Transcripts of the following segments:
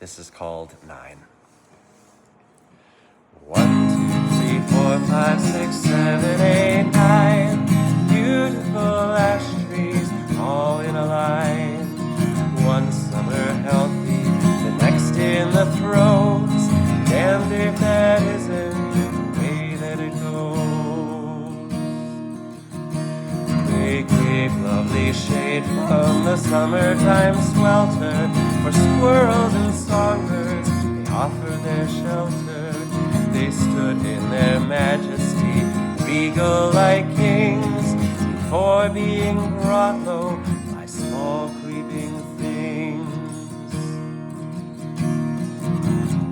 This is called 9. 1, 2, 3, 4, 5, 6, 7, 8, 9. Beautiful ash trees, all in a line. One summer healthy, the next in the throes. Damned if that isn't the way that it goes. They gave lovely shade from the summertime swelter. For squirrels and songbirds, they offered their shelter. They stood in their majesty, regal like kings, before being brought low by small creeping things.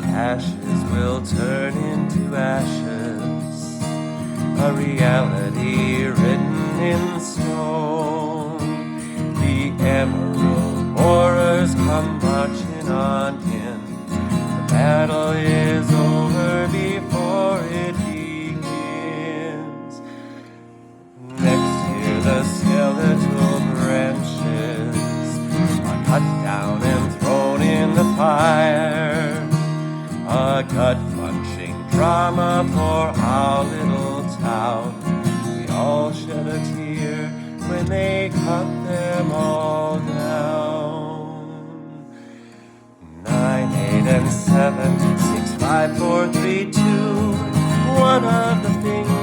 Ashes will turn into ashes, a reality written in stone. The emerald borers come marching on in. The battle is over before it begins. Next year the skeletal branches are cut down and thrown in the fire. A gut-punching drama for our little town. We all shed a tear when they cut them all down. 9, 8, and 7, 6, 5, 4, 3, 2. One of the things